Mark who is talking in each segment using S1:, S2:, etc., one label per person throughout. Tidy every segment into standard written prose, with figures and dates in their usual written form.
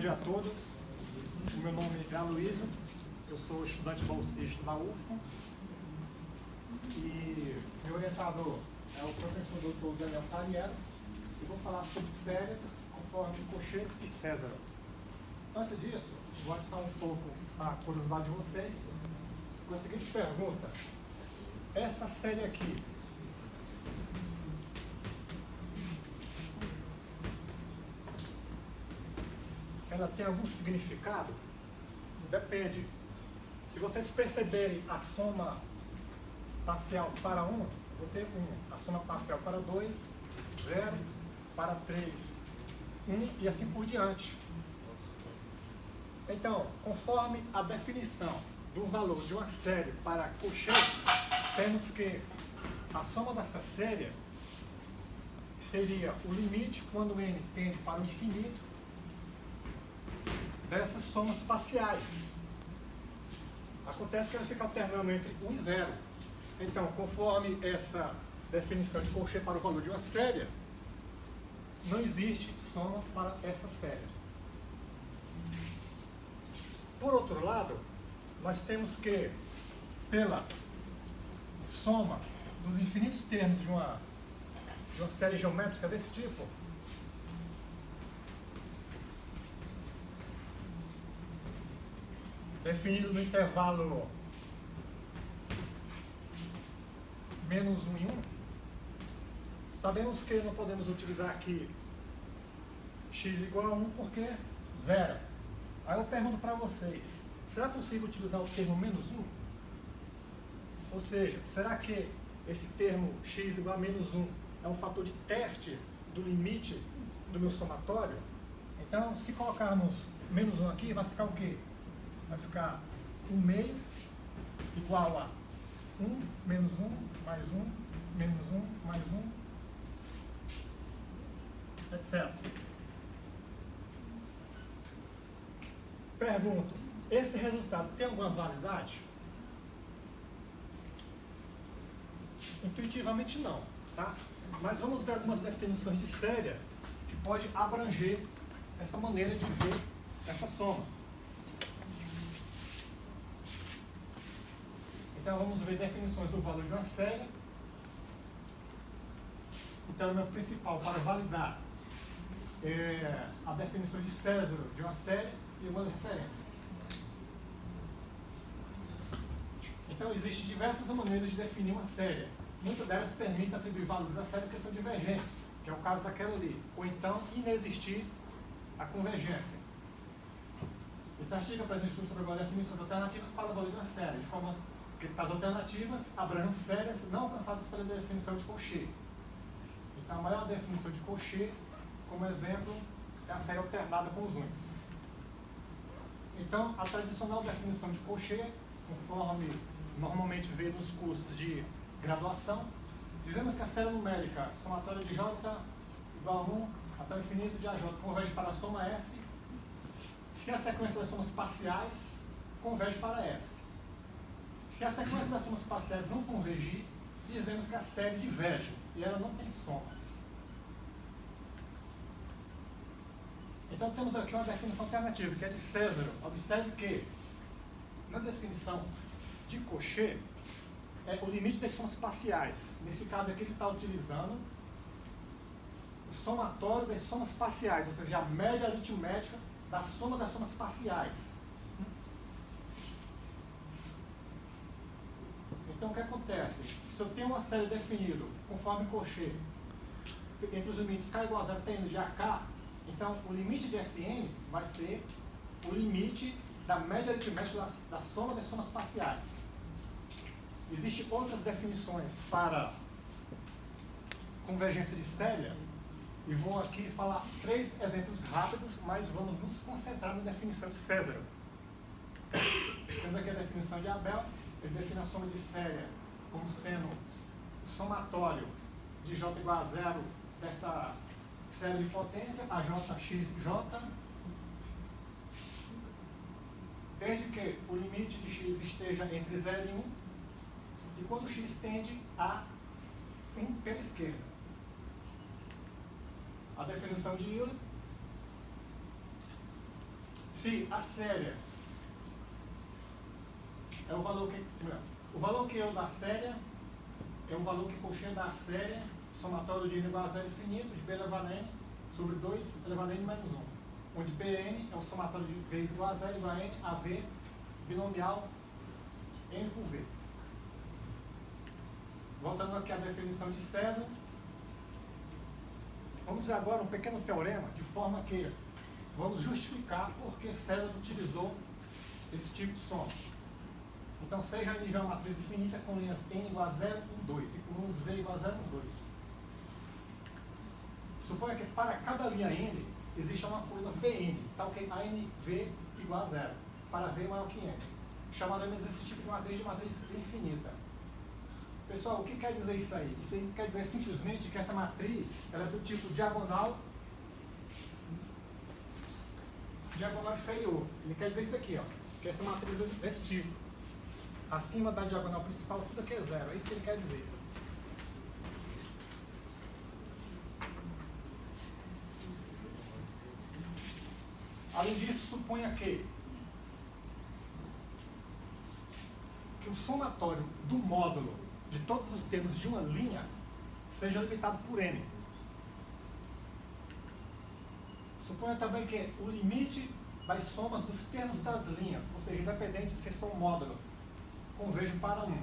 S1: dia a todos. O meu nome é Aloysio, eu sou estudante bolsista da UFO e meu orientador é o professor Dr. Daniel Tariero e vou falar sobre séries conforme Cauchy e César. Antes disso, vou atiçar um pouco a curiosidade de vocês com a seguinte pergunta: essa série aqui, ela tem algum significado? Depende. Se vocês perceberem a soma parcial para 1, vou ter 1. A soma parcial para 2, 0, para 3, 1 e assim por diante. Então, conforme a definição do valor de uma série para Cauchy, temos que a soma dessa série seria o limite quando n tende para o infinito dessas somas parciais. Acontece que ela fica alternando entre 1 e 0. Então, conforme essa definição de Cauchy para o valor de uma série, não existe soma para essa série. Por outro lado, nós temos que, pela soma dos infinitos termos de uma série geométrica desse tipo, definido no intervalo menos 1 e 1, sabemos que não podemos utilizar aqui x igual a 1 porque 0. Aí eu pergunto para vocês, será possível utilizar o termo menos 1? Ou seja, será que esse termo x igual a menos 1 é um fator de teste do limite do meu somatório? Então, se colocarmos menos 1 aqui, vai ficar o quê? Vai ficar 1 meio igual a 1 menos 1 mais 1 menos 1 mais 1, etc. Pergunto, esse resultado tem alguma validade? Intuitivamente não, tá? Mas vamos ver algumas definições de série que pode abranger essa maneira de ver essa soma. Então vamos ver definições do valor de uma série. Então o meu principal para validar é a definição de César de uma série e umas referências. Então existem diversas maneiras de definir uma série. Muitas delas permitem atribuir valores a séries que são divergentes, que é o caso daquela ali, ou então inexistir a convergência. Esse artigo apresenta estudos sobre as definições alternativas para o valor de uma série, de forma que as alternativas abrangem séries não alcançadas pela definição de Cauchy. Então, a maior definição de Cauchy, como exemplo, é a série alternada com os uns. Então, a tradicional definição de Cauchy, conforme normalmente vê nos cursos de graduação, dizemos que a série numérica somatória de J igual a 1 até o infinito de AJ converge para a soma S, se a sequência das somas parciais converge para S. Se a sequência das somas parciais não convergir, dizemos que a série diverge e ela não tem soma. Então temos aqui uma definição alternativa, que é de César. Observe que, na definição de Cauchy, é o limite das somas parciais. Nesse caso aqui ele está utilizando o somatório das somas parciais, ou seja, a média aritmética da soma das somas parciais. Então o que acontece? Se eu tenho uma série definida, conforme Cauchy, entre os limites k igual a 0 tendo de AK, então o limite de Sn vai ser o limite da média aritmética da soma das somas parciais. Existem outras definições para convergência de série, e vou aqui falar 3 exemplos rápidos, mas vamos nos concentrar na definição de César. Temos aqui a definição de Abel. Ele define a soma de série como sendo o somatório de J igual a 0 dessa série de potência, a JXJ, desde que o limite de x esteja entre 0 e 1, e quando x tende a 1 pela esquerda. A definição de Euler Se a série é o valor que eu da série é o valor que coxinha da série, somatório de n igual a zero infinito, de b elevado a n, sobre 2 elevado a n menos 1. Onde Bn é o somatório de v igual a zero igual a n, a v, binomial, n por v. Voltando aqui à definição de César, vamos ver agora um pequeno teorema, de forma que vamos justificar por que César utilizou esse tipo de soma. Então, seja a nível uma matriz infinita com linhas n igual a 0, 1, 2 e colunas v igual a 0, 1, 2. Suponha que para cada linha n existe uma coluna vn, tal que a nv igual a 0, para v maior que n. Chamaremos esse tipo de matriz infinita. Pessoal, o que quer dizer isso aí? Isso aí quer dizer simplesmente que essa matriz ela é do tipo diagonal inferior. Ele quer dizer isso aqui, ó, que essa matriz é desse tipo. Acima da diagonal principal, tudo aqui é zero. É isso que ele quer dizer. Além disso, suponha que o somatório do módulo de todos os termos de uma linha seja limitado por n. Suponha também que o limite das somas dos termos das linhas, ou seja, independente se são módulo, converge para 1.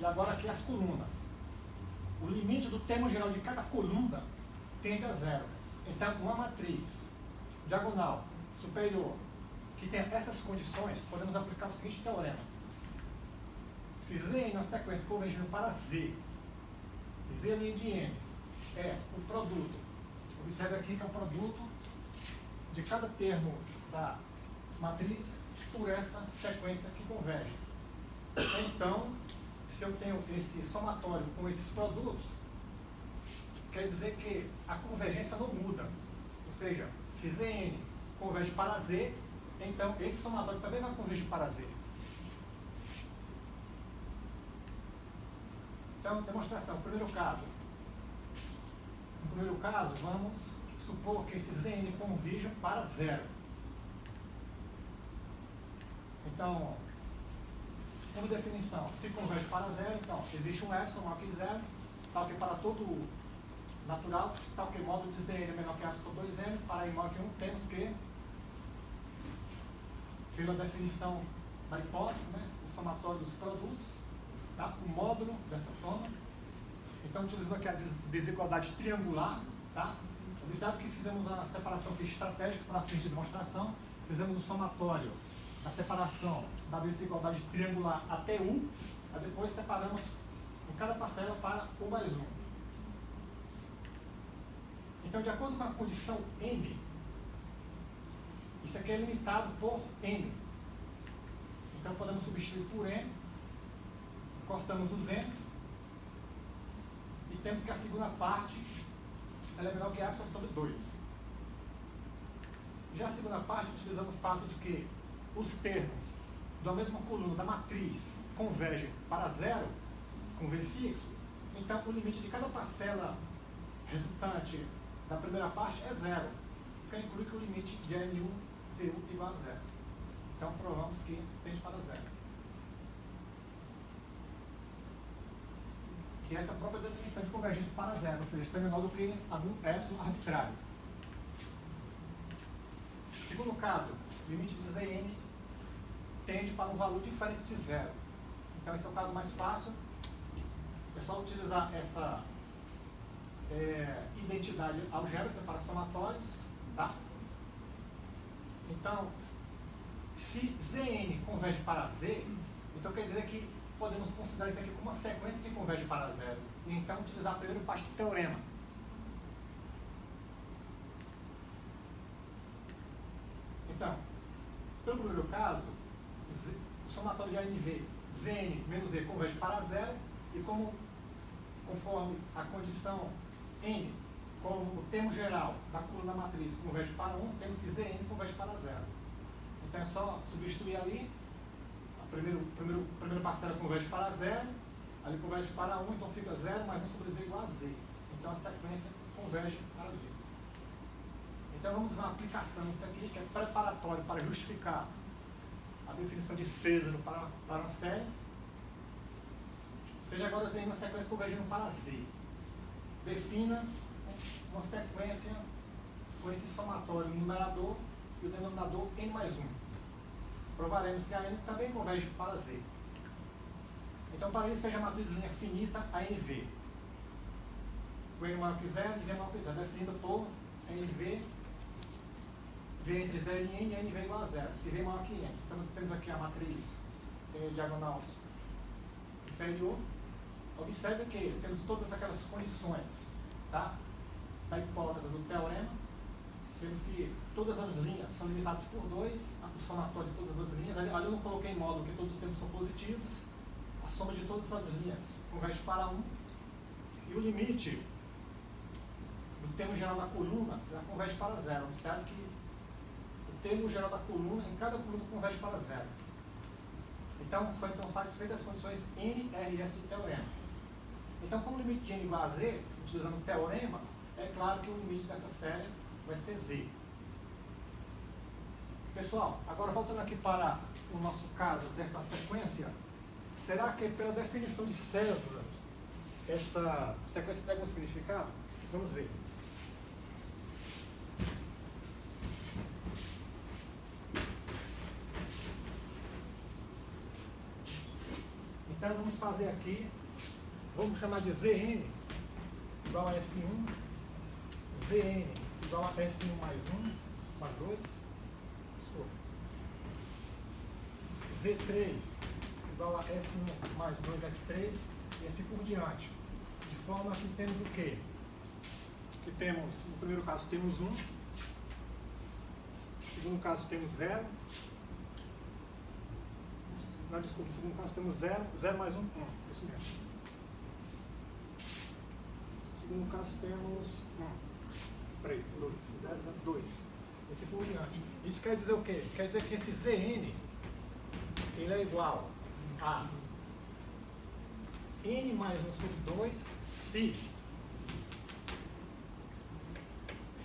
S1: E agora aqui as colunas. O limite do termo geral de cada coluna tende a 0. Então, uma matriz diagonal superior que tem essas condições, podemos aplicar o seguinte teorema. Se Z na sequência convergindo para Z, e Z' de N é o produto, observe aqui que é o produto de cada termo da matriz por essa sequência que converge. Então, se eu tenho esse somatório com esses produtos, quer dizer que a convergência não muda. Ou seja, se Zn converge para Z, então esse somatório também vai convergir para Z. Então, demonstração. Primeiro caso. No primeiro caso, vamos supor que esses Zn converjam para 0. Então, como definição, se converge para 0, então existe um epsilon maior que 0, tal que para todo natural, tal que módulo de Zn é menor que epsilon 2n, para i maior que 1, temos que, pela definição da hipótese, né, o somatório dos produtos, tá, o módulo dessa soma. Então, utilizando aqui a desigualdade triangular, tá, observe que fizemos a separação aqui estratégica para fins de demonstração, fizemos o somatório a separação da desigualdade triangular até U, aí depois separamos em cada parcela para U mais 1. Então, de acordo com a condição N, isso aqui é limitado por N. Então, podemos substituir por N, cortamos os N's, e temos que a segunda parte ela é menor que epsilon sobre 2. Já a segunda parte, utilizando o fato de que os termos da mesma coluna da matriz convergem para 0, com V fixo, então o limite de cada parcela resultante da primeira parte é 0, que inclui que o limite de NU, ZU igual a 0. Então provamos que tende para 0. Que é essa própria definição de convergência para 0, ou seja, ser menor do que algum epsilon arbitrário. Segundo caso, limite de Zn tende para um valor diferente de 0. Então esse é o caso mais fácil. É só utilizar essa identidade algébrica para somatórios, tá? Então, se Zn converge para Z, então quer dizer que podemos considerar isso aqui como uma sequência que converge para 0. E então utilizar a primeira parte do teorema. Então, pelo primeiro caso, o somatório de ANV, Zn menos E converge para 0, e conforme a condição N, como o termo geral da coluna matriz converge para 1, temos que Zn converge para 0. Então é só substituir ali, a primeira parcela converge para 0, ali converge para 1, então fica 0 mais 1 sobre Z igual a Z. Então a sequência converge para Z. Então vamos ver uma aplicação, isso aqui que é preparatório para justificar a definição de Césaro para uma série. Seja agora Z uma sequência convergindo para Z. Defina uma sequência com esse somatório no numerador e o denominador n mais 1. Provaremos que a n também converge para Z. Então, para isso, seja a matriz linha finita a NV. O n maior que 0 e v maior que 0. Definido por NV, V entre 0 e n, NV igual a 0. Se V maior que n. Então, temos aqui a matriz diagonal inferior. Observe que temos todas aquelas condições, tá? Da hipótese do teorema. Temos que todas as linhas são limitadas por 2, o somatório de todas as linhas. Ali eu não coloquei em módulo que todos os termos são positivos. A soma de todas as linhas converge para 1. E o limite do termo geral da coluna já converge para 0. Observe que o termo geral da coluna, em cada coluna, converge para 0. Então, são então satisfeitas as condições N, R e S do teorema. Então, como o limite de N igual a Z, utilizando o teorema, é claro que o limite dessa série vai ser Z. Pessoal, agora voltando aqui para o nosso caso dessa sequência, será que pela definição de César, essa sequência tem algum significado? Vamos ver. Então vamos fazer aqui, vamos chamar de Zn igual a S1, Zn igual a S1 mais 1, mais 2, Z3 igual a S1 mais 2, S3, e assim por diante. De forma que temos o quê? Que temos, no primeiro caso temos 1, no segundo caso temos 0, não, desculpa, no segundo caso temos 0, 0 mais 1, 1, isso mesmo. No segundo caso temos 2, 0, 0, 2, e assim por diante. Isso quer dizer o quê? Quer dizer que esse Zn, ele é igual a n mais 1 sobre 2 se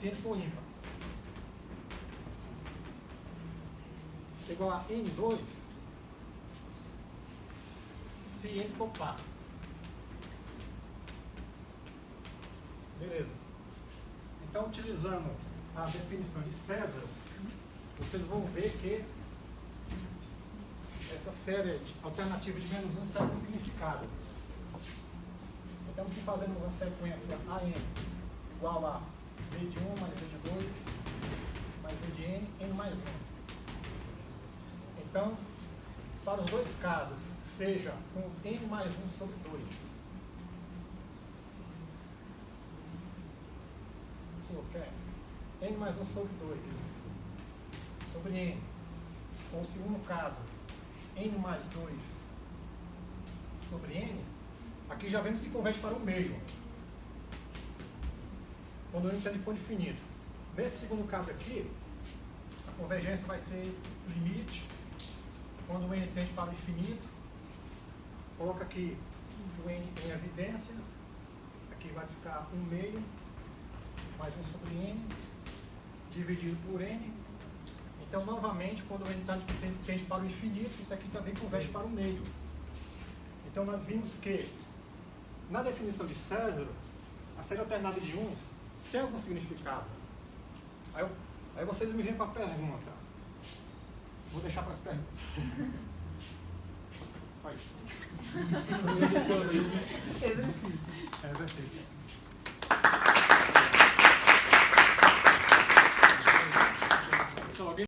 S1: ele for ímpar. É igual a n2 se ele for par. Beleza. Então, utilizando a definição de César, vocês vão ver que essa série de alternativa de menos 1 está com significado. Então, se fazemos uma sequência AN igual a Z de 1 mais Z de 2 mais Z de N, N mais 1. Então, para os dois casos, seja com N mais 1 sobre 2. Isso quer? N mais 1 sobre 2 sobre N. Ou segundo caso, N mais 2 sobre N, aqui já vemos que converge para o meio, quando o N está de ponto infinito. Nesse segundo caso aqui, a convergência vai ser limite, quando o N tende para o infinito. Coloca aqui o N em evidência, aqui vai ficar 1 meio, mais 1 sobre N, dividido por N. Então, novamente, quando o N tende para o infinito, isso aqui também converge para o meio. Então, nós vimos que, na definição de César, a série alternada de uns tem algum significado. Aí vocês me vêm com a pergunta. Vou deixar para as perguntas. Só isso.
S2: Exercício.
S1: Exercício.